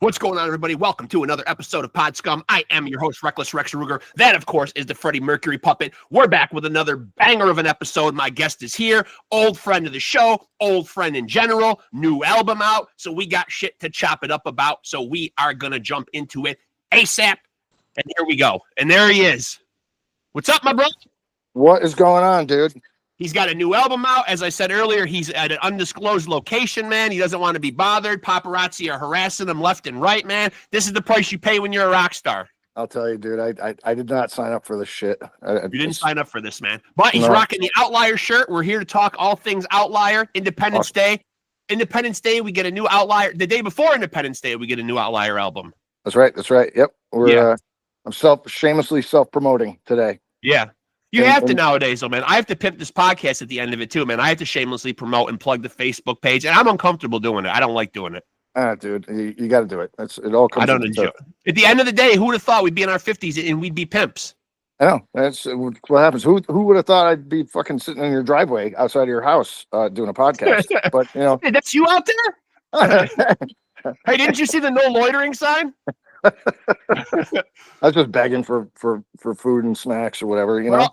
What's going on, everybody? Welcome to another episode of Pod Scum. I am your host, Reckless Rex Ruger. That, of course, is the Freddie Mercury puppet. We're back with another banger of an episode. My guest is here, old friend of the show, old friend in general, new album out. So we got shit to chop it up about. So we are going to jump into it ASAP. And here we go. And there he is. What's up, my brother? What is going on, dude? He's got a new album out. As I said earlier, he's at an undisclosed location, man. He doesn't want to be bothered. Paparazzi are harassing him left and right, man. This is the price you pay when you're a rock star. I'll tell you, dude, I did not sign up for this shit. You didn't sign up for this, man. But he's rocking the Outlier shirt. We're here to talk all things Outlier. Independence Day. Independence Day, we get a new Outlier. The day before Independence Day, we get a new Outlier album. That's right. That's right. Yep. I'm shamelessly self-promoting today. Yeah. You have to nowadays, though, man. I have to pimp this podcast at the end of it, too, man. I have to shamelessly promote and plug the Facebook page, and I'm uncomfortable doing it. I don't like doing it. Dude, you got to do it. It all comes. I don't enjoy it. At the end of the day, who would have thought we'd be in our 50s and we'd be pimps? I know. That's what happens. Who would have thought I'd be fucking sitting in your driveway outside of your house doing a podcast? But, you know. Hey, that's you out there? Hey, didn't you see the no loitering sign? I was just begging for food and snacks or whatever, you know.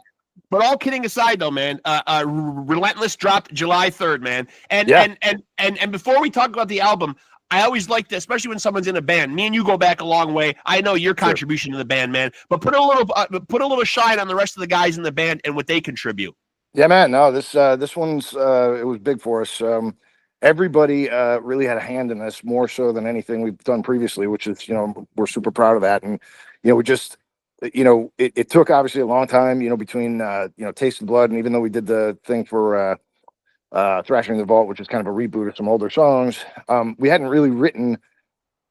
But all kidding aside, though, man, Relentless dropped July 3rd, man. And before we talk about the album, I always like to, especially when someone's in a band. Me and you go back a long way. I know your contribution to the band, man. But put a little shine on the rest of the guys in the band and what they contribute. Yeah, man. No, this one's it was big for us. Everybody really had a hand in this, more so than anything we've done previously, which is, you know, we're super proud of that. And, you know, we just, you know, it took obviously a long time, you know, between, you know, Taste of Blood. And even though we did the thing for Thrashing the Vault, which is kind of a reboot of some older songs, we hadn't really written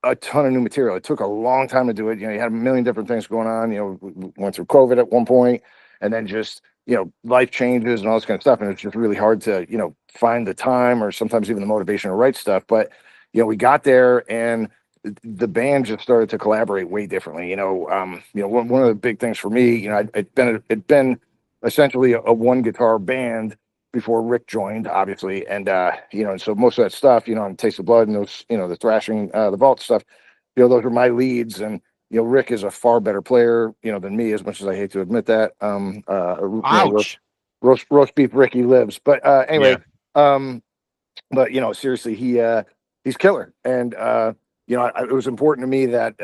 a ton of new material. It took a long time to do it. You know, you had a million different things going on. You know, we went through COVID at one point, and then just, you know, life changes and all this kind of stuff. And it's just really hard to, you know, find the time or sometimes even the motivation to write stuff. But, you know, we got there and the band just started to collaborate way differently. You know, one of the big things for me, you know, it'd been essentially a one guitar band before Rick joined, obviously. And, you know, and so most of that stuff, you know, on Taste of Blood and those, you know, the Thrashing, the Vault stuff, you know, those were my leads. And, you know, Rick is a far better player, you know, than me, as much as I hate to admit that. Ouch. You know, roast beef Ricky lives. But anyway, but, you know, seriously, he's killer. And, you know, it was important to me that,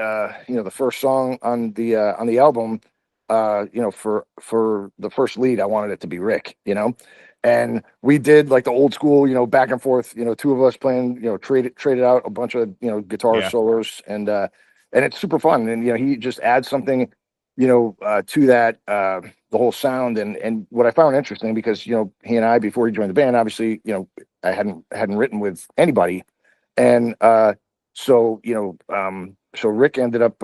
you know, the first song on the album, you know, for the first lead, I wanted it to be Rick, you know. And we did like the old school, you know, back and forth, you know, two of us playing, you know, traded out a bunch of, you know, guitar solos, and it's super fun. And, you know, he just adds something, you know, to that, the whole sound. And what I found interesting, because, you know, he and I, before he joined the band, obviously, you know, I hadn't written with anybody. And, so, you know, so Rick ended up,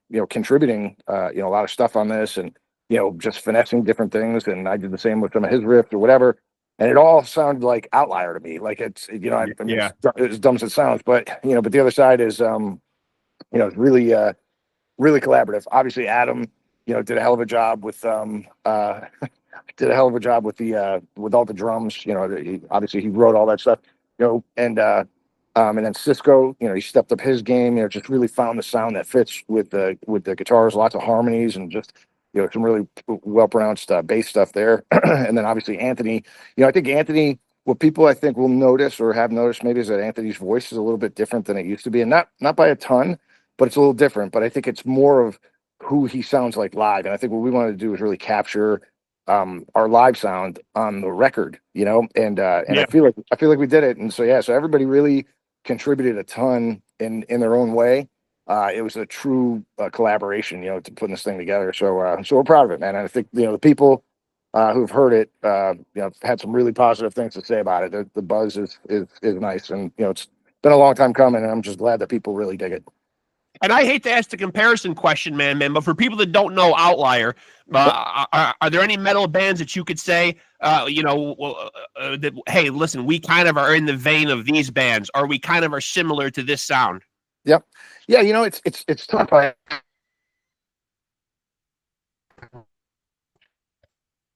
you know, contributing, you know, a lot of stuff on this, and, you know, just finessing different things. And I did the same with some of his riffs or whatever. And it all sounded like Outlier to me. Like, it's, you know, I mean, it's as dumb as it sounds, but, you know, but the other side is, you know, it's really, really collaborative. Obviously, Adam, you know, did a hell of a job with, with all the drums. You know, obviously he wrote all that stuff, you know, and then Cisco, you know, he stepped up his game, you know, just really found the sound that fits with the guitars, lots of harmonies, and just, you know, some really well-pronounced bass stuff there. And then obviously Anthony, you know, I think Anthony, what people I think will notice or have noticed maybe is that Anthony's voice is a little bit different than it used to be, and not by a ton, but it's a little different. But I think it's more of who he sounds like live. And I think what we wanted to do is really capture our live sound on the record, you know, and I feel like we did it. And so, so everybody really contributed a ton in their own way. It was a true collaboration, you know, to putting this thing together. So we're proud of it, man. And I think, you know, the people who've heard it, you know, had some really positive things to say about it. The buzz is nice, and, you know, it's been a long time coming, and I'm just glad that people really dig it. And I hate to ask the comparison question, man, but for people that don't know Outlier, are there any metal bands that you could say, you know, that, hey, listen, we kind of are in the vein of these bands, or we kind of are similar to this sound? Yep. Yeah, you know, it's tough.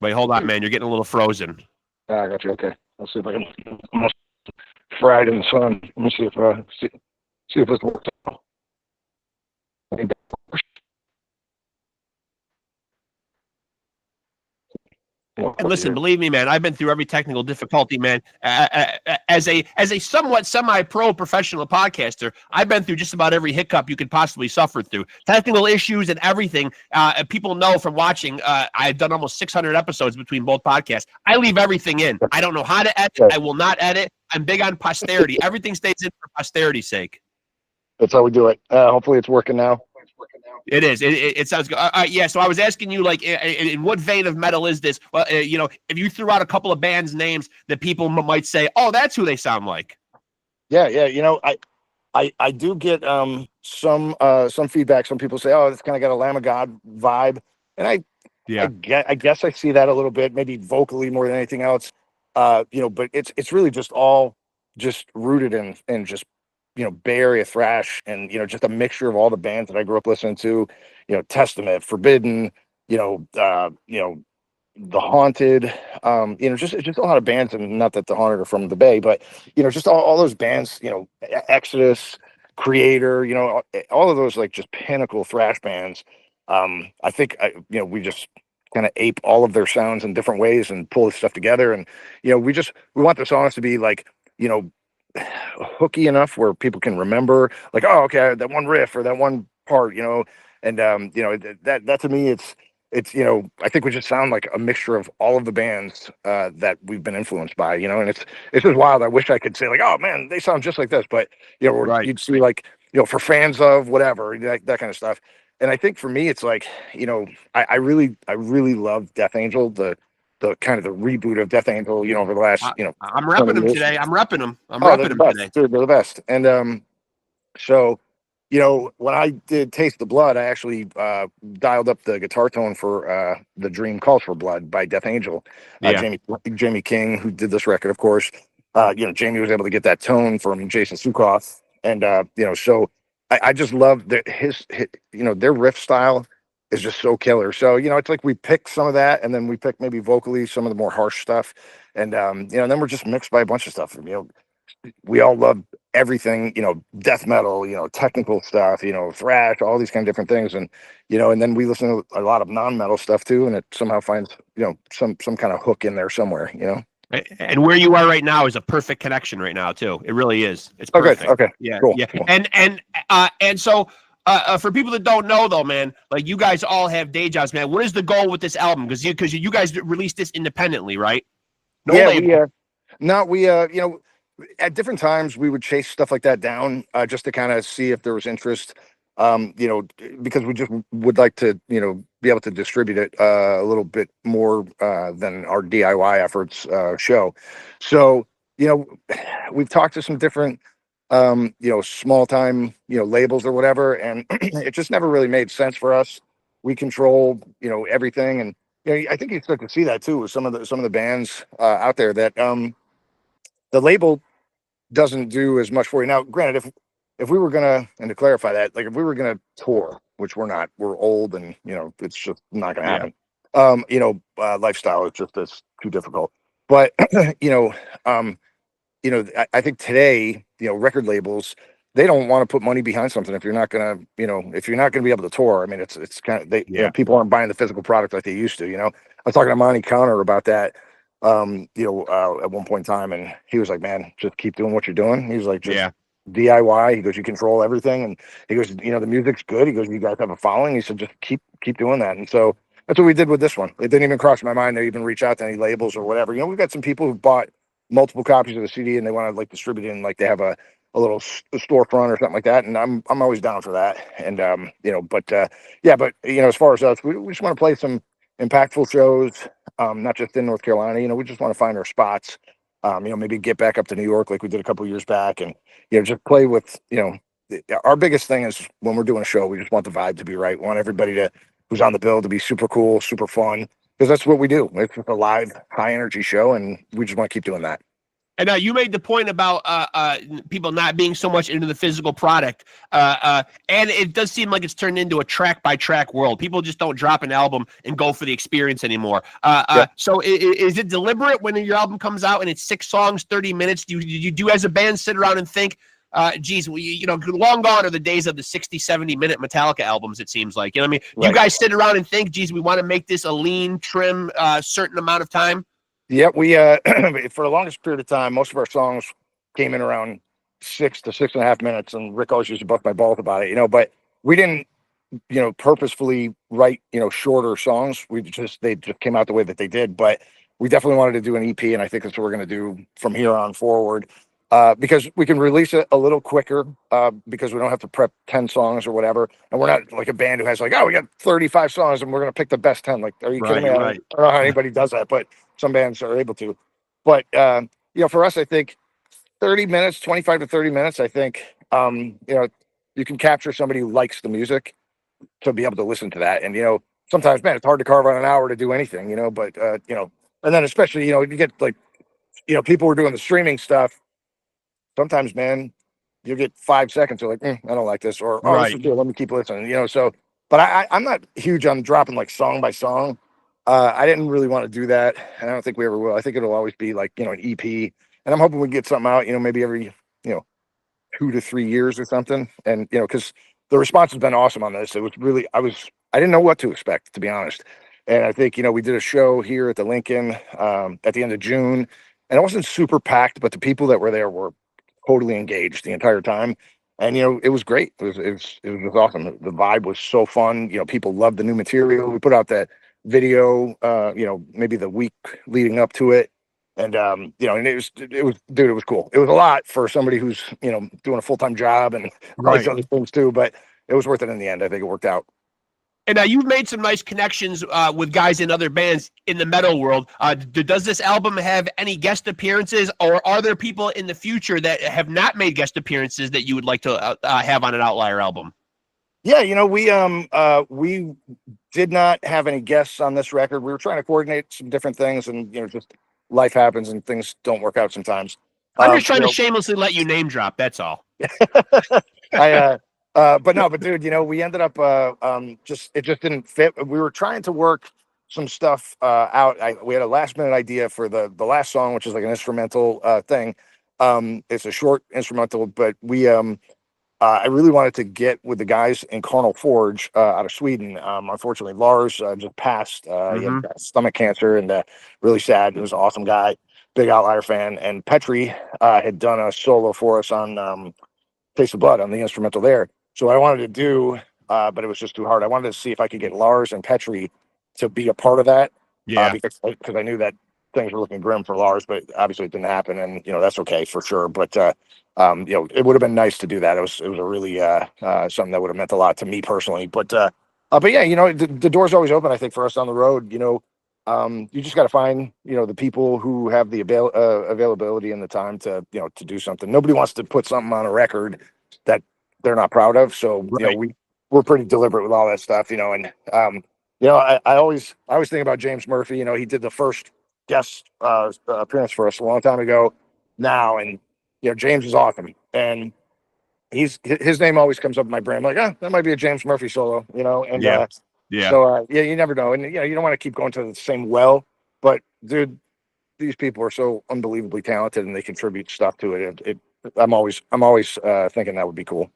Wait, hold on, man. You're getting a little frozen. I got you. Okay. I'll see if I can. Almost fried in the sun. Let me see if this works out. And listen, believe me, man, I've been through every technical difficulty, man. As a somewhat semi-pro professional podcaster, I've been through just about every hiccup you could possibly suffer through. Technical issues and everything. People know from watching, I've done almost 600 episodes between both podcasts. I leave everything in. I don't know how to edit. I will not edit. I'm big on posterity. Everything stays in for posterity's sake. That's how we do it. Hopefully it's working now. It is. It sounds good. Yeah. So I was asking you, like, in what vein of metal is this? Well, if you threw out a couple of bands' names that people might say, "Oh, that's who they sound like." Yeah. I do get some feedback. Some people say, "Oh, it's kind of got a Lamb of God vibe," and I guess I see that a little bit, maybe vocally more than anything else. But it's really just all just rooted in just Bay Area thrash, and just a mixture of all the bands that I grew up listening to, Testament, Forbidden, the Haunted, just a lot of bands, and not that the Haunted are from the Bay, but just all those bands, Exodus, Creator, all of those like just pinnacle thrash bands. I think we just kind of ape all of their sounds in different ways and pull this stuff together, and we want the songs to be like hooky enough where people can remember, like, oh, okay, that one riff or that one part, and that to me, it's I think we just sound like a mixture of all of the bands that we've been influenced by, and it's just wild. I wish I could say like, oh man, they sound just like this, but Right. you'd see like for fans of whatever, that kind of stuff. And I think for me, it's like I really love Death Angel, the kind of the reboot of Death Angel, over the last I'm repping them today. I'm repping them. I'm they're repping the them best, today. dude. They're the best. And so when I did Taste the Blood, I actually dialed up the guitar tone for The Dream Calls for Blood by Death Angel. Yeah. Jamie King, who did this record, of course. Jamie was able to get that tone from Jason Sukoff, and so I just love his their riff style is just so killer. So it's like we pick some of that, and then we pick maybe vocally some of the more harsh stuff, and and then we're just mixed by a bunch of stuff. We all love everything, death metal, technical stuff, thrash, all these kind of different things, and and then we listen to a lot of non-metal stuff too, and it somehow finds some kind of hook in there somewhere. And where you are right now is a perfect connection right now too. It really is. It's Okay. perfect. Okay. Yeah. Cool. Yeah. Cool. And so for people that don't know though, man, like you guys all have day jobs, man. What is the goal with this album? Because you guys released this independently, right? No label. We at different times we would chase stuff like that down just to kind of see if there was interest. Because we just would like to, be able to distribute it a little bit more than our DIY efforts show. So, we've talked to some different, small time, labels or whatever, and it just never really made sense for us. We control, everything, and I think you start to see that too with some of the bands out there that the label doesn't do as much for you. Now, granted, if we were gonna, and to clarify that, like if we were gonna tour, which we're not, we're old, and it's just not gonna happen. Lifestyle is just it's too difficult. But I think today, record labels, they don't want to put money behind something if you're not gonna, if you're not gonna be able to tour. I mean, it's kind of people aren't buying the physical product like they used to. I was talking to Monty Counter about that. At one point in time, and he was like, man, just keep doing what you're doing. He's like, just DIY. He goes, you control everything, and he goes, the music's good. He goes, you guys have a following. He said, just keep doing that. And so that's what we did with this one. It didn't even cross my mind to even reach out to any labels or whatever. We've got some people who bought multiple copies of the CD and they want to like distribute it, and like they have a little storefront or something like that, and I'm always down for that. And but as far as us, we just want to play some impactful shows, not just in North Carolina. We just want to find our spots. Maybe get back up to New York like we did a couple years back, and just play with. Our biggest thing is when we're doing a show, we just want the vibe to be right. We want everybody who's on the bill to be super cool, super fun, because that's what we do. It's a live, high energy show, and we just want to keep doing that. And now you made the point about people not being so much into the physical product, and it does seem like it's turned into a track-by-track world. People just don't drop an album and go for the experience anymore. So is it deliberate when your album comes out and it's 6 songs, 30 minutes? Do you as a band sit around and think, geez, long gone are the days of the 60, 70-minute Metallica albums, it seems like. You know what I mean? Right. You guys sit around and think, geez, we want to make this a lean, trim, certain amount of time? Yeah, we for the longest period of time, most of our songs came in around 6 to 6.5 minutes, and Rick always used to bust my balls about it, but we didn't, purposefully write, shorter songs. They just came out the way that they did, but we definitely wanted to do an EP, and I think that's what we're going to do from here on forward, because we can release it a little quicker, because we don't have to prep 10 songs or whatever, and we're not like a band who has like, oh, we got 35 songs and we're going to pick the best 10. Like, are you kidding me? Right. I don't know how anybody does that, but some bands are able to. But for us, I think 30 minutes, 25 to 30 minutes, I think, you can capture somebody who likes the music to be able to listen to that. And, sometimes, man, it's hard to carve out an hour to do anything, but, and then especially, you get like, people who are doing the streaming stuff. Sometimes, man, you get 5 seconds. You're like, I don't like this, or, oh, this is good. Let me keep listening, so, but I'm not huge on dropping like song by song. I didn't really want to do that, and I don't think we ever will. I think it'll always be like, an EP, and I'm hoping we get something out, maybe every, 2 to 3 years or something. And, because the response has been awesome on this. It was really, I didn't know what to expect, to be honest. And I think, we did a show here at the Lincoln at the end of June, and it wasn't super packed, but the people that were there were totally engaged the entire time. And, it was great. It was awesome. The vibe was so fun. People loved the new material. We put out that video, maybe the week leading up to it. And, and it was cool. It was a lot for somebody who's, doing a full-time job and all these other things too, but it was worth it in the end. I think it worked out. And you've made some nice connections with guys in other bands in the metal world. Does this album have any guest appearances, or are there people in the future that have not made guest appearances that you would like to have on an Outlier album? Yeah, we did not have any guests on this record. We were trying to coordinate some different things, and just life happens and things don't work out sometimes. I'm just trying to shamelessly let you name drop. That's all. But dude, we ended up it just didn't fit. We were trying to work some stuff out. We had a last minute idea for the last song, which is like an instrumental thing. It's a short instrumental, but we I really wanted to get with the guys in Carnal Forge out of Sweden. Unfortunately, Lars just passed. He had stomach cancer, and really sad. He was an awesome guy, big Outlier fan. And Petri had done a solo for us on Taste of Blood on the instrumental there. So I wanted to do, but it was just too hard. I wanted to see if I could get Lars and Petri to be a part of that. Yeah. Because I knew that things were looking grim for Lars, but obviously it didn't happen, and that's okay for sure. But it would have been nice to do that. It was a really something that would have meant a lot to me personally. But yeah, the door's always open, I think, for us on the road. You just got to find the people who have the availability and the time to to do something. Nobody wants to put something on a record that they're not proud of. So we're pretty deliberate with all that stuff. And I always think about James Murphy. He did the first guest appearance for us a long time ago now, and James is awesome, and his name always comes up in my brain. I'm like, that might be a James Murphy solo, and so you never know, and you don't want to keep going to the same well, but dude, these people are so unbelievably talented, and they contribute stuff to it. I'm always thinking that would be cool.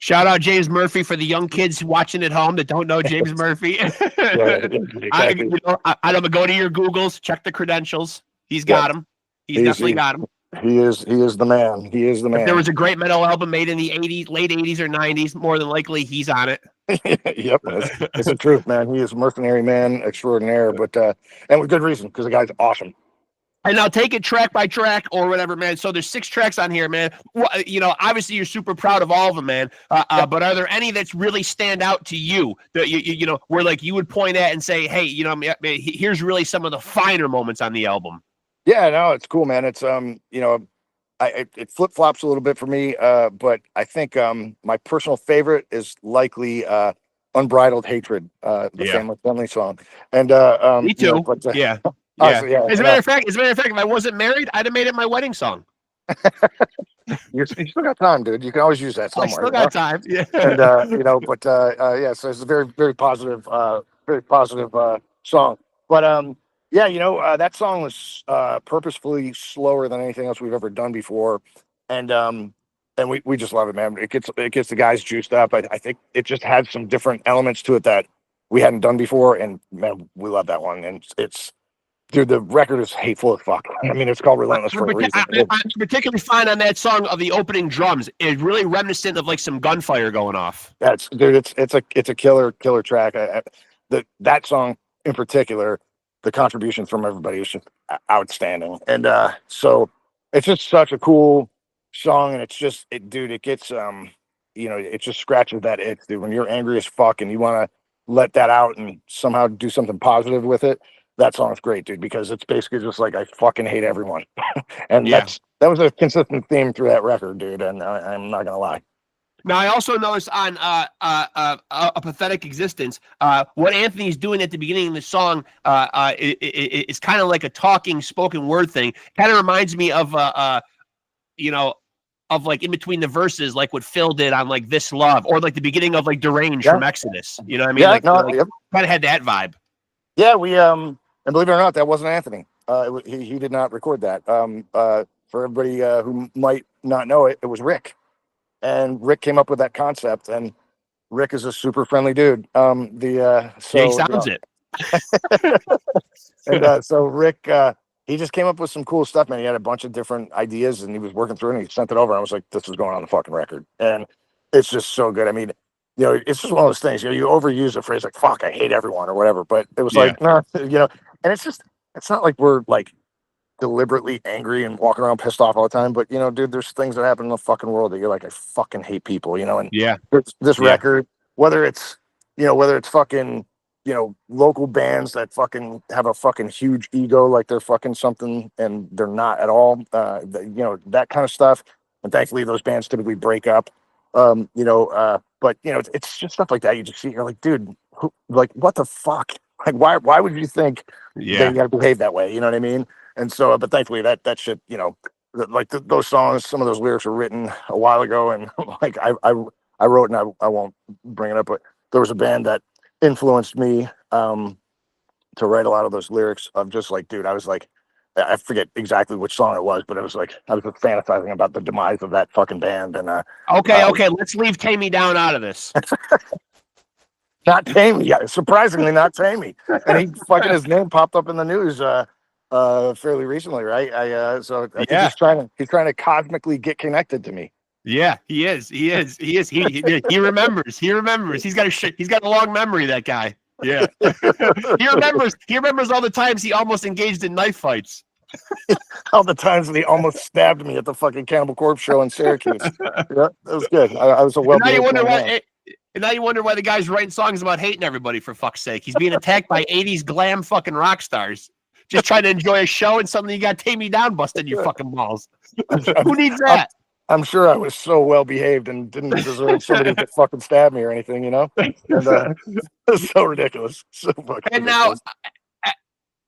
Shout out James Murphy for the young kids watching at home that don't know James Murphy. Exactly. I don't go to your Googles, check the credentials. He's got them. He's definitely got them. He is the man. He is the man. If there was a great metal album made in the late 80s or 90s, more than likely he's on it. Yep, it's the truth, man. He is a mercenary man extraordinaire, but and with good reason, because the guy's awesome. And I'll take it track by track or whatever, man. So there's 6 tracks on here, man. Obviously you're super proud of all of them, man. But are there any that's really stand out to you that where like you would point at and say, hey, here's really some of the finer moments on the album? Yeah, no, it's cool, man. It's it flip flops a little bit for me, but I think my personal favorite is likely "Unbridled Hatred," the Family Friendly song. And me too. Yeah. Honestly, yeah. As a matter of fact, if I wasn't married, I'd have made it my wedding song. You still got time, dude. You can always use that somewhere. I still got time. Yeah. And so it's a very, very positive song. But that song was purposefully slower than anything else we've ever done before. And and we just love it, man. It gets the guys juiced up. I think it just had some different elements to it that we hadn't done before, and man, we love that one. And it's dude, the record is hateful as fuck. I mean, it's called Relentless for a reason. I'm particularly fine on that song of the opening drums. It's really reminiscent of like some gunfire going off. That's dude. It's a killer track. That song in particular, the contributions from everybody was just outstanding. And so it's just such a cool song, and it's just dude. It gets it just scratches that itch, dude. When you're angry as fuck and you want to let that out and somehow do something positive with it, that song's great, dude, because it's basically just like I fucking hate everyone. And that was a consistent theme through that record, dude, and I'm not gonna lie. Now, I also noticed on A Pathetic Existence, what Anthony's doing at the beginning of the song is kind of like a talking spoken word thing. Kind of reminds me of of like in between the verses, like what Phil did on like This Love, or like the beginning of like Deranged from Exodus. You know what I mean? Yeah, kind of had that vibe. Yeah, we and believe it or not, that wasn't Anthony. He did not record that. For everybody who might not know it, it was Rick. And Rick came up with that concept, and Rick is a super friendly dude. He sounds it. And so Rick, he just came up with some cool stuff, man. He had a bunch of different ideas, and he was working through it, and he sent it over. I was like, this is going on the fucking record. And it's just so good. I mean, it's just one of those things, you overuse a phrase like, fuck, I hate everyone or whatever. But it was like, no, and it's not like we're like deliberately angry and walking around pissed off all the time. But, dude, there's things that happen in the fucking world that you're like, I fucking hate people, and this record, whether it's fucking, local bands that fucking have a fucking huge ego, like they're fucking something and they're not at all, that kind of stuff. And thankfully those bands typically break up, but it's just stuff like that. You just see, you're like, dude, what the fuck? Like, why would you think that you gotta behave that way? You know what I mean? And so, but thankfully that shit, those songs, some of those lyrics were written a while ago, and like I wrote, and I won't bring it up, but there was a band that influenced me to write a lot of those lyrics of just like, dude, I was like, I forget exactly which song it was, but it was like I was just fantasizing about the demise of that fucking band. And okay, let's leave Tammy Down out of this. Not Tammy, yeah, surprisingly not Tammy. And he fucking his name popped up in the news fairly recently, right? So I think he's trying to cosmically get connected to me. Yeah, he is. He remembers. He's got a long memory, that guy. Yeah. He remembers all the times he almost engaged in knife fights. All the times that he almost stabbed me at the fucking Cannibal Corpse show in Syracuse. Yeah, that was good. I was a well. And now you wonder why the guy's writing songs about hating everybody, for fuck's sake. He's being attacked by 80s glam fucking rock stars. Just trying to enjoy a show, and suddenly you got Tammy Down busting your fucking balls. Who needs that? I'm sure I was so well behaved and didn't deserve somebody to fucking stab me or anything, And it's so ridiculous. So fucking ridiculous.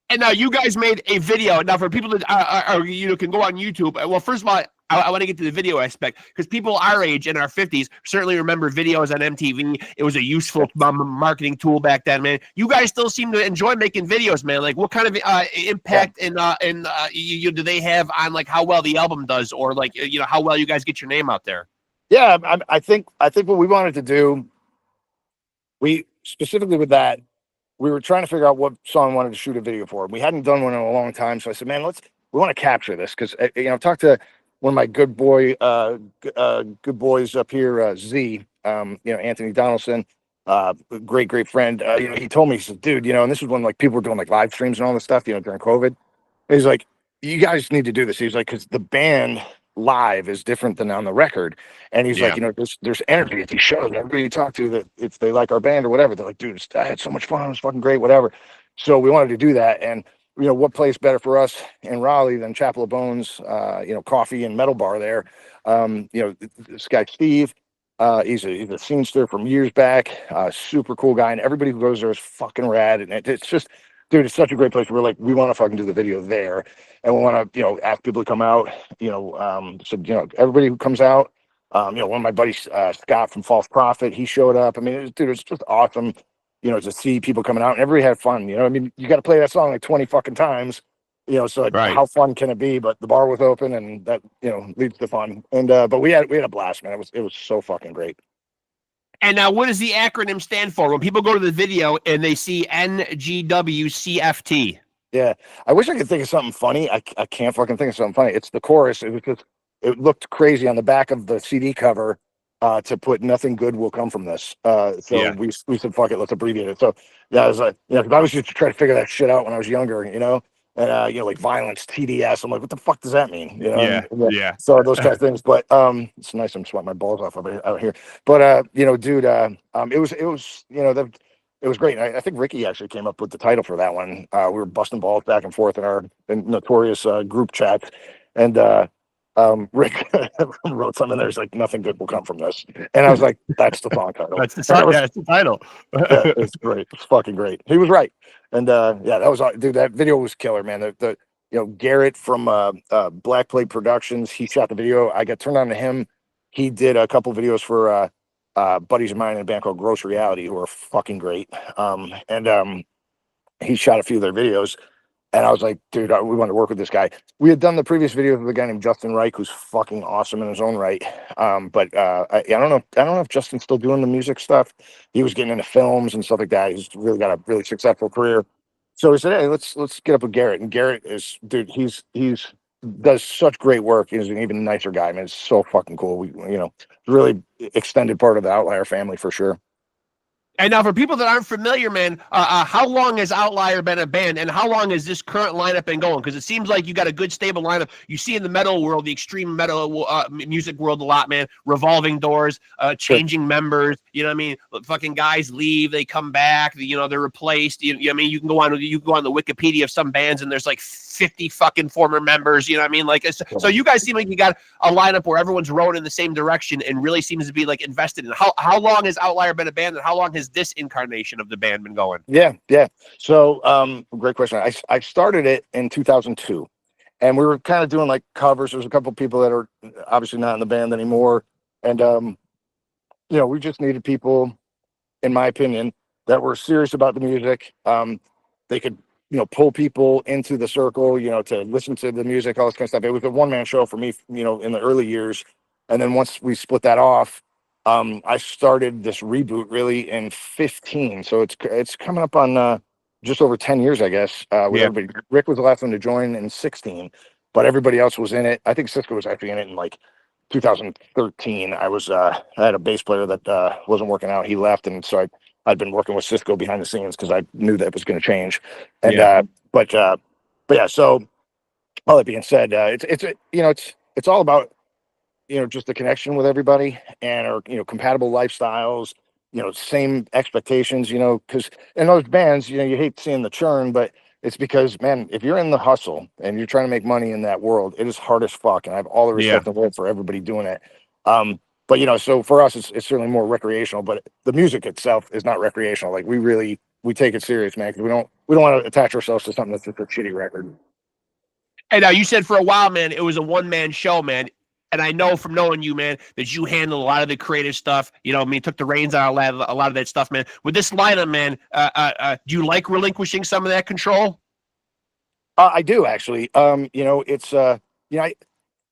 And now you guys made a video. Now, for people that can go on YouTube. Well, first of all, I want to get to the video aspect, because people our age, in our 50s, certainly remember videos on MTV. It was a useful marketing tool back then, man. You guys still seem to enjoy making videos, man. Like, what kind of impact do they have on like how well the album does, or like how well you guys get your name out there? Yeah, I think what we wanted to do, we specifically with that, we were trying to figure out what song we wanted to shoot a video for. We hadn't done one in a long time, so I said, man, we want to capture this, because I've talked to one of my good boys up here, Z, Anthony Donaldson, great friend. He told me, he said, dude, and this is when like people were doing like live streams and all this stuff, during COVID. He's like, you guys need to do this. He's like, because the band live is different than on the record. And he's like, there's energy at these shows. Everybody you talk to that if they like our band or whatever, they're like, dude, I had so much fun. It was fucking great, whatever. So we wanted to do that. And what place better for us in Raleigh than Chapel of Bones, coffee and metal bar there. This guy, Steve, he's a scenester from years back, super cool guy. And everybody who goes there is fucking rad. And it's just, dude, it's such a great place. We're like, we want to fucking do the video there. And we want to, ask people to come out, everybody who comes out, one of my buddies, Scott from False Prophet, he showed up. I mean, it's just awesome. To see people coming out, and everybody had fun. You got to play that song like 20 fucking times, So Right. how fun can it be? But the bar was open, and that leads to fun. And but we had a blast, man. It was so fucking great. And now, what does the acronym stand for? When people go to the video and they see NGWCFT. Yeah, I wish I could think of something funny. I can't fucking think of something funny. It's the chorus. It was just, it looked crazy on the back of the CD cover to put "Nothing good will come from this." So we said, "Fuck it, let's abbreviate it." So yeah, I was like, 'cause I was used to try to figure that shit out when I was younger, and like violence, TDS. I'm like, what the fuck does that mean? Yeah. So those kind of things. But it's nice. I'm sweating my balls off out here. But dude, it was it was great. I think Ricky actually came up with the title for that one. We were busting balls back and forth in our notorious group chat, and Rick wrote something there. He's like, "Nothing good will come from this," and I was like, "That's the song title." That's the title. Yeah, it's great. It's fucking great. He was right, and yeah, that was dude. That video was killer, man. Garrett from Black Plate Productions. He shot the video. I got turned on to him. He did a couple videos for buddies of mine in a band called Gross Reality, who are fucking great. And he shot a few of their videos, and I was like, dude, we want to work with this guy. We had done the previous video with a guy named Justin Reich, who's fucking awesome in his own right. But I don't know if Justin's still doing the music stuff. He was getting into films and stuff like that. He's really got a really successful career. So we said, hey, let's get up with Garrett. And Garrett is, dude, he's does such great work. He's an even nicer guy, man. It's so fucking cool. We really extended part of the Outlier family for sure. And now, for people that aren't familiar, man, how long has Outlier been a band, and how long has this current lineup been going? Because it seems like you got a good, stable lineup. You see in the metal world, the extreme metal music world a lot, man. Revolving doors, changing members. You know what I mean? Fucking guys leave, they come back. They're replaced. You know what I mean? You can go on the Wikipedia of some bands, and there's like 50 fucking former members. You know what I mean? Like, so you guys seem like you got a lineup where everyone's rowing in the same direction and really seems to be like invested in. How long has Outlier been a band, and how long has this incarnation of the band been going? Yeah. So great question. I started it in 2002, and we were kind of doing like covers. There's a couple people that are obviously not in the band anymore, and we just needed people, in my opinion, that were serious about the music. They could pull people into the circle, to listen to the music, all this kind of stuff. It was a one-man show for me, in the early years, and then once we split that off, I started this reboot really in 15. So it's coming up on just over 10 years, I guess. With everybody. Rick was the last one to join in 16, but everybody else was in it. I think Cisco was actually in it in like 2013. I had a bass player that wasn't working out. He left, and so I'd been working with Cisco behind the scenes because I knew that was going to change. And but yeah. So all that being said, it's all about just the connection with everybody and our compatible lifestyles, same expectations, because in those bands, you hate seeing the churn, but it's because, man, if you're in the hustle and you're trying to make money in that world, it is hard as fuck, and I have all the respect in the world for everybody doing it. But so for us, it's certainly more recreational, but the music itself is not recreational. Like we take it serious, man, because we don't want to attach ourselves to something that's just a shitty record. And now, you said for a while, man, it was a one-man show, man. And I know from knowing you, man, that you handle a lot of the creative stuff. Took the reins on a lot of that stuff, man. With this lineup, man, do you like relinquishing some of that control? I do actually. It's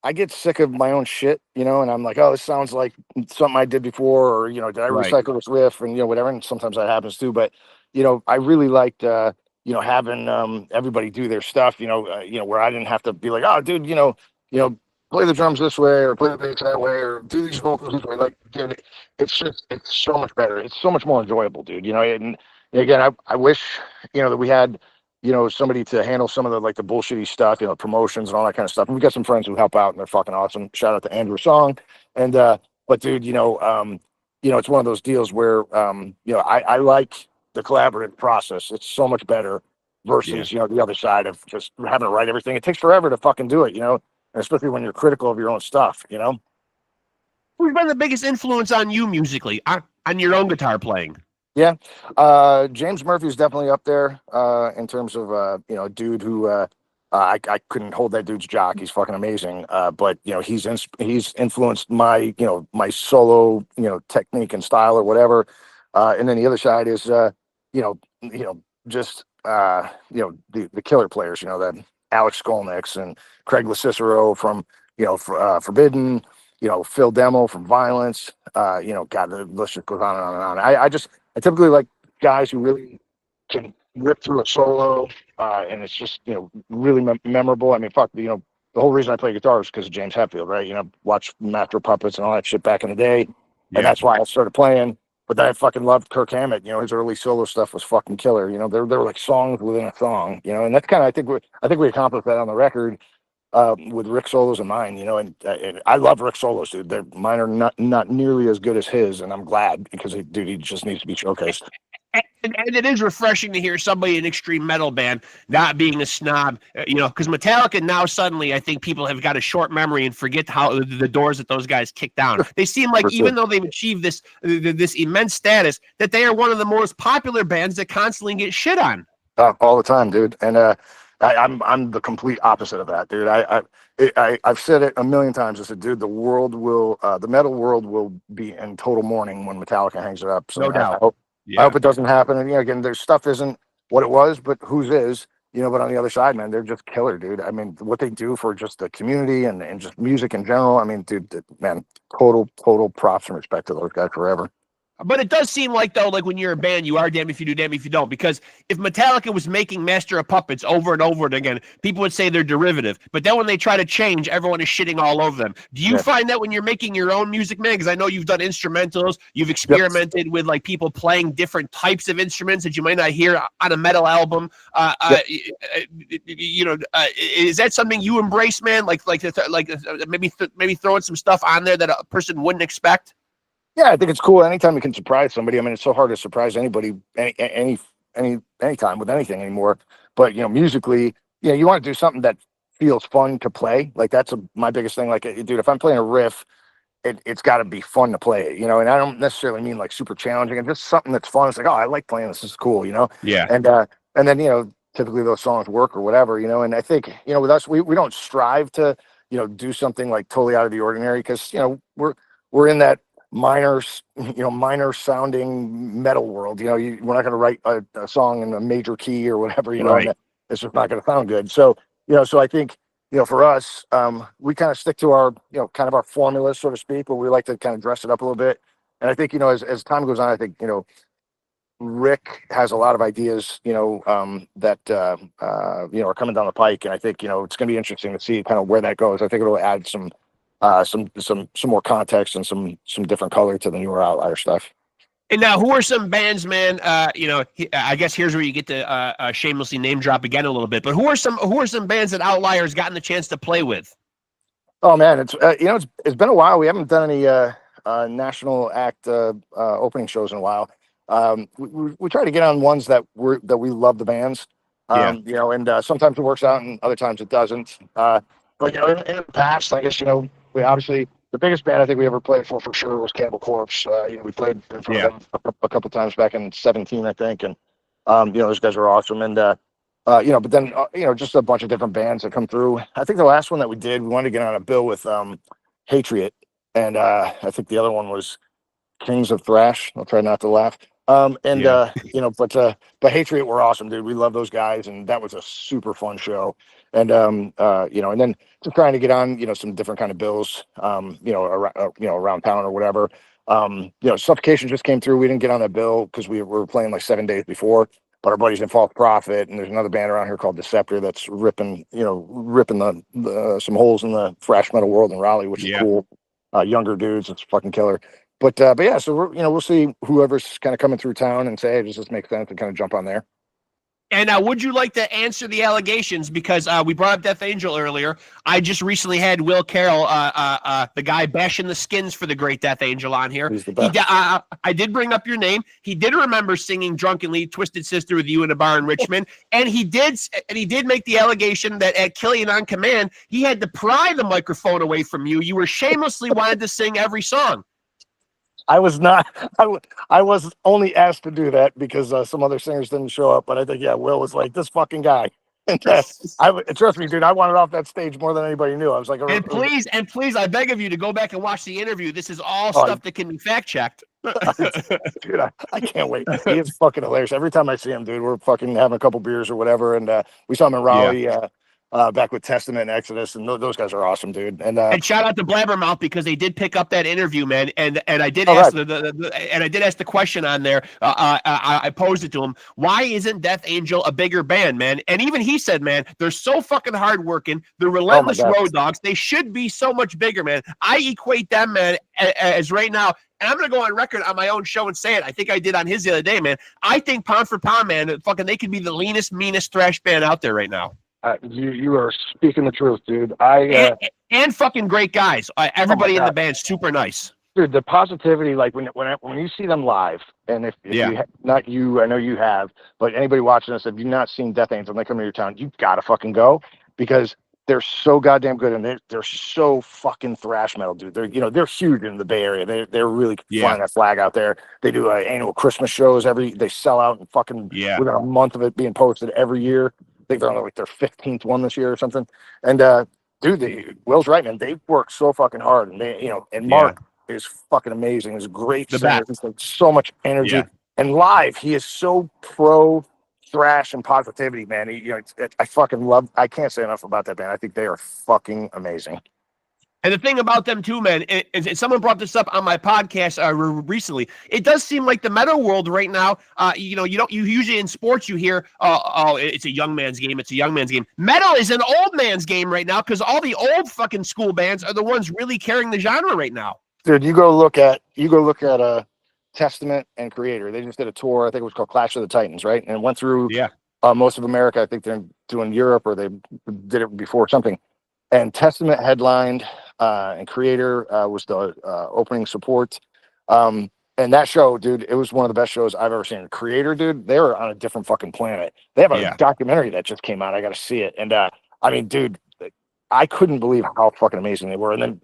I get sick of my own shit, and I'm like, oh, this sounds like something I did before, or did I recycle this riff, and whatever. And sometimes that happens too. But I really liked having everybody do their stuff. Where I didn't have to be like, oh, dude, play the drums this way or play the bass that way or do these vocals this way. Like, dude, it's so much better. It's so much more enjoyable, dude. And again, I wish that we had somebody to handle some of the bullshitty stuff, promotions and all that kind of stuff. And we got some friends who help out, and they're fucking awesome. Shout out to Andrew Song. And but dude, it's one of those deals where I like the collaborative process. It's so much better versus the other side of just having to write everything. It takes forever to fucking do it, especially when you're critical of your own stuff, Who's been the biggest influence on you musically, on your own guitar playing? Yeah. James Murphy's definitely up there in terms of a dude who I couldn't hold that dude's jock. He's fucking amazing. But he's influenced my my solo technique and style or whatever. And then the other side is just the killer players, Alex Skolnick's and Craig LaCicero from, Forbidden, Phil Demo from Violence. God, the list just goes on and on and on. I typically like guys who really can rip through a solo, and it's just, really memorable. I mean, fuck, the whole reason I play guitar is because of James Hetfield, right? Watch Master of Puppets and all that shit back in the day, and that's why I started playing. But then I fucking loved Kirk Hammett. His early solo stuff was fucking killer. There were like songs within a song. And that's kind of, I think we accomplished that on the record, with Rick solos and mine. And I love Rick solos, dude. Mine are not nearly as good as his, and I'm glad because he just needs to be showcased. And it is refreshing to hear somebody in extreme metal band not being a snob, because Metallica now suddenly, I think people have got a short memory and forget how the doors that those guys kicked down. They seem like even though they've achieved this immense status, that they are one of the most popular bands that constantly get shit on. All the time, dude. And I'm the complete opposite of that, dude. I've said it a million times. I said, dude, the metal world will be in total mourning when Metallica hangs it up. So no doubt. I hope it doesn't happen. And again, their stuff isn't what it was, but whose is, but on the other side, man, they're just killer, dude. I mean, what they do for just the community and just music in general. I mean, dude, man, total props and respect to those guys forever. But it does seem like, though, like when you're a band, you are damned if you do, damned if you don't. Because if Metallica was making Master of Puppets over and over again, people would say they're derivative. But then when they try to change, everyone is shitting all over them. Do you find that when you're making your own music, man? Because I know you've done instrumentals, you've experimented with like people playing different types of instruments that you might not hear on a metal album. Is that something you embrace, man? Maybe throwing some stuff on there that a person wouldn't expect. Yeah, I think it's cool. Anytime you can surprise somebody. I mean, it's so hard to surprise anybody anytime with anything anymore. But musically, you want to do something that feels fun to play. Like that's my biggest thing. Like, dude, if I'm playing a riff, it's got to be fun to play it. And I don't necessarily mean like super challenging. And just something that's fun. It's like, oh, I like playing this. This is cool. Yeah. And then typically those songs work or whatever. And I think with us, we don't strive to do something like totally out of the ordinary because we're in that minor sounding metal world. We're not going to write a song in a major key or whatever, right. It's just not going to sound good. So, so I think, for us, we kind of stick to our, kind of our formula, so to speak, but we like to kind of dress it up a little bit. And I think, as time goes on, I think, Rick has a lot of ideas, that, are coming down the pike. And I think, it's going to be interesting to see kind of where that goes. I think it'll add some more context and some different color to the newer Outlier stuff. And now, who are some bands, man? I guess here's where you get to shamelessly name drop again a little bit. But who are some bands that Outlier's gotten the chance to play with? Oh man, it's it's been a while. We haven't done any national act opening shows in a while. We try to get on ones that we love the bands. And sometimes it works out and other times it doesn't. But in the past, I guess we obviously, the biggest band I think we ever played for sure was Cannibal Corpse. We played in front of them a couple times back in 2017, I think, and those guys were awesome. And but then just a bunch of different bands that come through. I think the last one that we did, we wanted to get on a bill with Hatred, and I think the other one was Kings of Thrash. I'll try not to laugh. But Hatred were awesome, dude. We love those guys, and that was a super fun show. And and then just trying to get on, some different kind of bills, around town or whatever. Suffocation just came through. We didn't get on that bill because we were playing like 7 days before. But our buddies in False Prophet, and there's another band around here called Deceptor that's ripping the some holes in the thrash metal world in Raleigh, which is cool. Younger dudes, it's fucking killer. But yeah, so we'll see whoever's kind of coming through town and say, hey, does this make sense, and kind of jump on there. And would you like to answer the allegations? Because we brought up Death Angel earlier. I just recently had Will Carroll, the guy bashing the Skins for the great Death Angel, on here. He's the best. I did bring up your name. He did remember singing drunkenly "Twisted Sister" with you in a bar in Richmond, and he did make the allegation that at Killian on Command, he had to pry the microphone away from you. You were shamelessly wanted to sing every song. I was not. I was only asked to do that because some other singers didn't show up. But I think Will was like, this fucking guy. And trust me, dude, I wanted off that stage more than anybody knew. I was like, and please, I beg of you to go back and watch the interview. This is all stuff that can be fact checked. Dude, I can't wait. He is fucking hilarious. Every time I see him, dude, we're fucking having a couple beers or whatever. And we saw him in Raleigh. back with Testament and Exodus, and those guys are awesome, dude. And shout out to Blabbermouth because they did pick up that interview, man. And I did oh, ask right. and I did ask the question on there. I posed it to him. Why isn't Death Angel a bigger band, man? And even he said, man, they're so fucking hardworking. They're Oh my relentless God. road dogs. They should be so much bigger, man. I equate them, man, as right now. And I'm going to go on record on my own show and say it. I think I did on his the other day, man. I think pound for pound, man, fucking they could be the leanest, meanest thrash band out there right now. You are speaking the truth, dude. And fucking great guys. Everybody in the God. band super nice. Dude, the positivity, like when you see them live, and if Yeah. you not you, I know you have, but anybody watching this, if you've not seen Death Angel when they come to your town, you gotta fucking go, because they're so goddamn good, and they're so fucking thrash metal, dude. They're huge in the Bay Area. They're really flying that flag out there. They do annual Christmas shows they sell out and fucking within a month of it being posted every year. I think they're on like their 15th one this year or something. And dude, Will's right, man. They work so fucking hard, and and Mark is fucking amazing. He's a great singer. He's like so much energy, and live he is so pro thrash and positivity, man. I fucking love. I can't say enough about that band. I think they are fucking amazing. And the thing about them too, man, is someone brought this up on my podcast recently. It does seem like the metal world right now. You usually in sports you hear, oh, it's a young man's game. It's a young man's game. Metal is an old man's game right now because all the old fucking school bands are the ones really carrying the genre right now. Dude, you go look at Testament and Creator. They just did a tour. I think it was called Clash of the Titans, right? And it went through most of America. I think they're doing Europe, or they did it before something. And Testament headlined, and Creator was the opening support. And that show, dude, it was one of the best shows I've ever seen. Creator, dude, they were on a different fucking planet. They have a documentary that just came out. I got to see it. And I mean, dude, I couldn't believe how fucking amazing they were. And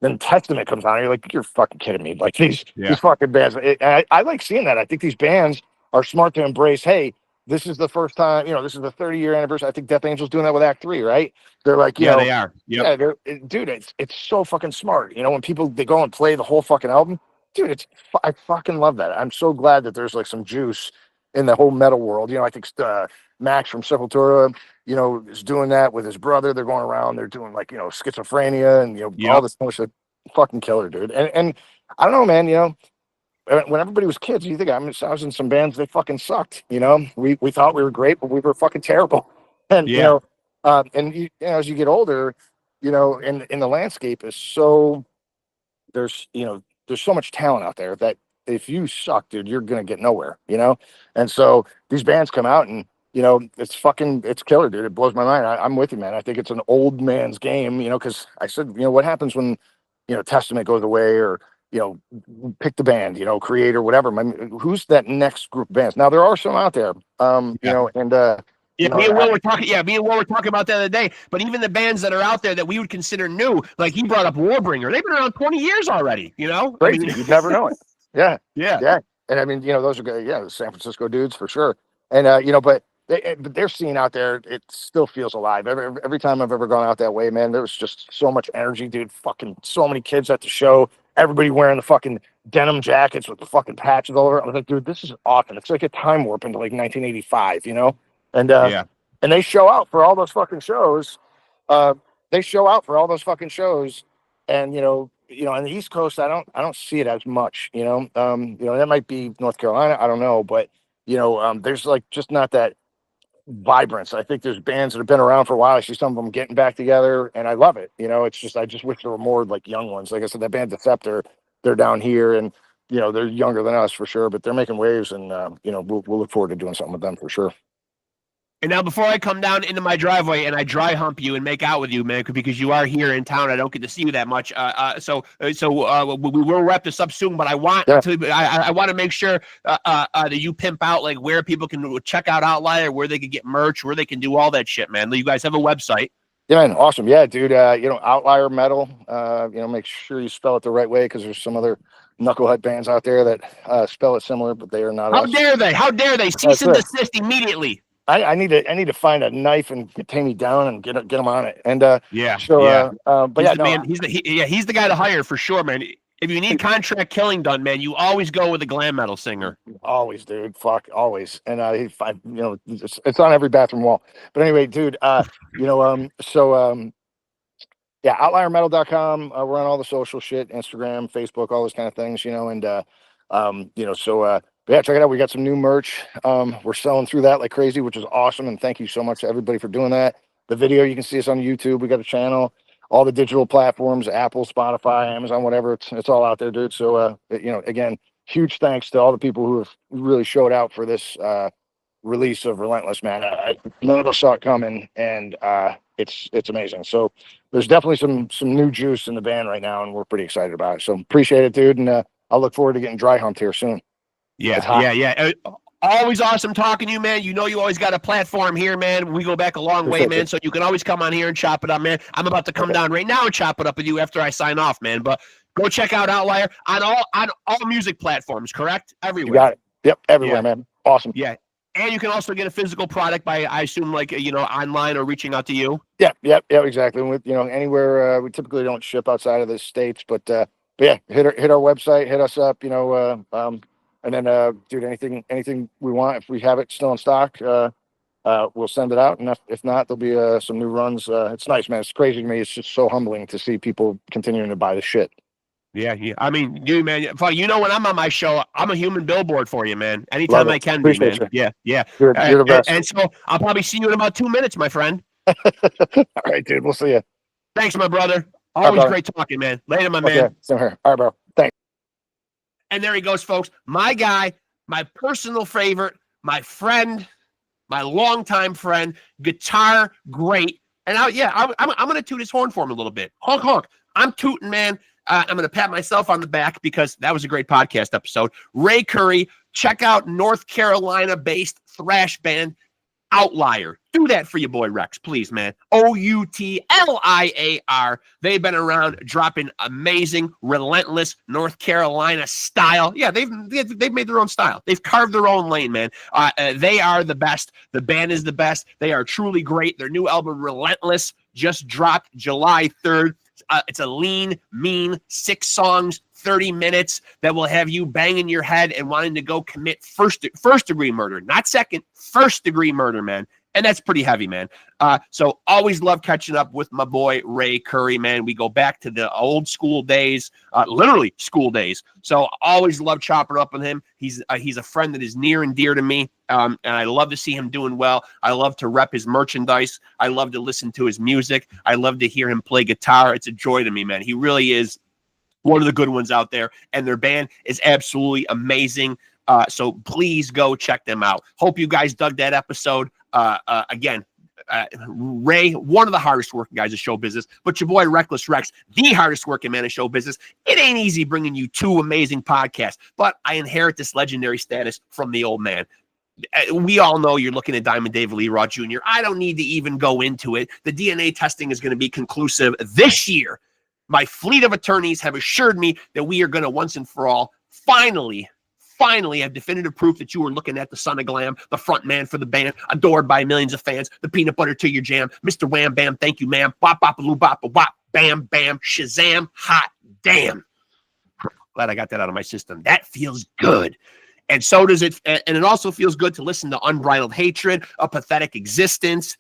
then Testament comes on, and you're like, you're fucking kidding me. Like these fucking bands. I like seeing that. I think these bands are smart to embrace, hey, this is the first time, this is the 30-year anniversary. I think Death Angel's doing that with Act 3, right? They're like, they are. Yep. Yeah, dude, it's so fucking smart. When they go and play the whole fucking album, dude, I fucking love that. I'm so glad that there's like some juice in the whole metal world. I think Max from Sepultura, is doing that with his brother. They're going around, they're doing like, schizophrenia and, all this kind of shit. Fucking killer, dude. And I don't know, man, when everybody was kids, you think I was in some bands, they fucking sucked. We thought we were great, but we were fucking terrible. And as you get older, in the landscape is so there's so much talent out there that if you suck, dude, you're gonna get nowhere. And so these bands come out and it's killer, dude. It blows my mind. I'm with you, man. I think it's an old man's game, because I said, what happens when Testament goes away, or pick the band, Creator, whatever. Who's that next group of bands? Now there are some out there, and me and Will were talking. Yeah, me and Will were talking about that the other day. But even the bands that are out there that we would consider new, like he brought up Warbringer, they've been around 20 years already. Crazy. You'd never know it. Yeah. Yeah. And I mean, those are good. Yeah, the San Francisco dudes for sure. And but their scene out there, it still feels alive. Every time I've ever gone out that way, man, there's just so much energy, dude. Fucking so many kids at the show. Everybody wearing the fucking denim jackets with the fucking patches all over. I was like, dude, this is awesome. It's like a time warp into like 1985, And and they show out for all those fucking shows. And on the East Coast, I don't see it as much. That might be North Carolina. I don't know, but there's like just not that vibrance. I think there's bands that have been around for a while. I see some of them getting back together, and I love it. It's just I just wish there were more like young ones. Like I said, that band Deceptor, they're down here, and they're younger than us for sure, but they're making waves, and we'll look forward to doing something with them for sure. And now, before I come down into my driveway and I dry hump you and make out with you, man, because you are here in town, I don't get to see you that much. So we will wrap this up soon. But I want I want to make sure that you pimp out like where people can check out Outlier, where they can get merch, where they can do all that shit, man. You guys have a website. Yeah, man, awesome. Yeah, dude. Outlier Metal. Make sure you spell it the right way, because there's some other knucklehead bands out there that spell it similar, but they are not. How dare they? How dare they? Cease and desist immediately. I need to find a knife and tame me down and get him on it. And but he's he's the guy to hire for sure, man. If you need contract killing done, man, you always go with a glam metal singer. Always, dude. Fuck, always. And it's on every bathroom wall. But anyway, dude, yeah, outliermetal.com. We're on all the social shit, Instagram, Facebook, all those kind of things, and but yeah, check it out. We got some new merch. We're selling through that like crazy, which is awesome. And thank you so much to everybody for doing that. The video, you can see us on YouTube. We got a channel, all the digital platforms, Apple, Spotify, Amazon, whatever. It's all out there, dude. So, again, huge thanks to all the people who have really showed out for this release of Relentless, man. None of us saw it coming, and it's amazing. So there's definitely some new juice in the band right now, and we're pretty excited about it. So appreciate it, dude, and I'll look forward to getting dry humped here soon. Yeah. Always awesome talking to you, man. You know you always got a platform here, man. We go back a long way, man. So you can always come on here and chop it up, man. I'm about to come down right now and chop it up with you after I sign off, man. But go check out Outlier on all music platforms, correct? Everywhere. You got it. Yep, everywhere, man. Awesome. Yeah. And you can also get a physical product by, I assume, like, online or reaching out to you. Yeah, exactly. With anywhere, we typically don't ship outside of the States, but yeah, hit our website, hit us up, and then dude, anything we want, if we have it still in stock, we'll send it out, and if not, there'll be some new runs. It's nice, man. It's crazy to me. It's just so humbling to see people continuing to buy the shit. Yeah. I mean, man, when I'm on my show, I'm a human billboard for you, man. Anytime I can be, man. You. Yeah. You're the best. And so I'll probably see you in about 2 minutes, my friend. All right, dude. We'll see you. Thanks, my brother. Always great talking, man. Later, my man. Same here. All right, bro. Thanks. And there he goes, folks. My guy, my personal favorite, my friend, my longtime friend, guitar great. And I'm going to toot his horn for him a little bit. Honk, honk. I'm tooting, man. I'm going to pat myself on the back because that was a great podcast episode. Ray Currie, check out North Carolina-based thrash band OUTLIAR. Do that for your boy Rexx, please, man. OUTLIAR. They've been around dropping amazing, relentless North Carolina style. Yeah, they've made their own style. They've carved their own lane, man. They are the best. The band is the best. They are truly great. Their new album, Relentless, just dropped July 3rd. It's a lean, mean 6 songs, 30 minutes that will have you banging your head and wanting to go commit first degree murder, not second, first degree murder, man. And that's pretty heavy, man. So always love catching up with my boy Ray Currie, man. We go back to the old school days, literally school days. So always love chopping up with him. He's a friend that is near and dear to me, and I love to see him doing well. I love to rep his merchandise. I love to listen to his music. I love to hear him play guitar. It's a joy to me, man. He really is one of the good ones out there, and their band is absolutely amazing. So please go check them out. Hope you guys dug that episode. Again, Ray, one of the hardest working guys in show business, but your boy Reckless Rexx, the hardest working man in show business. It ain't easy bringing you 2 amazing podcasts, but I inherit this legendary status from the old man. We all know you're looking at Diamond Dave Leroy Jr. I don't need to even go into it. The DNA testing is going to be conclusive this year. My fleet of attorneys have assured me that we are going to once and for all finally have definitive proof that you were looking at the son of glam, the front man for the band, adored by millions of fans, the peanut butter to your jam, Mr. Wham Bam, thank you, ma'am, bop bop loo bop wop, bam bam, shazam, hot damn. Glad I got that out of my system. That feels good. And so does it. And it also feels good to listen to Unbridled Hatred, A Pathetic Existence,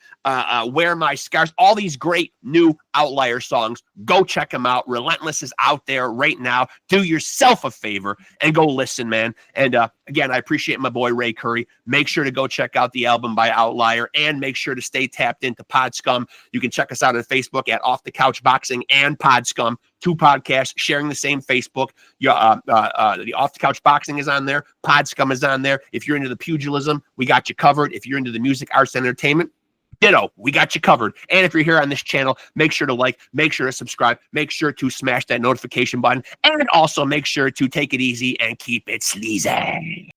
Wear My Scars, all these great new OUTLIAR songs. Go check them out. Relentless is out there right now. Do yourself a favor and go listen, man. And again, I appreciate my boy Ray Currie. Make sure to go check out the album by OUTLIAR and make sure to stay tapped into PodScum. You can check us out on Facebook at Off the Couch Boxing and PodScum. 2 podcasts sharing the same Facebook. The Off the Couch Boxing is on there. PodScum is on there. If you're into the pugilism, we got you covered. If you're into the music, arts, and entertainment, ditto, we got you covered. And if you're here on this channel, make sure to like, make sure to subscribe, make sure to smash that notification button, and also make sure to take it easy and keep it sleazy.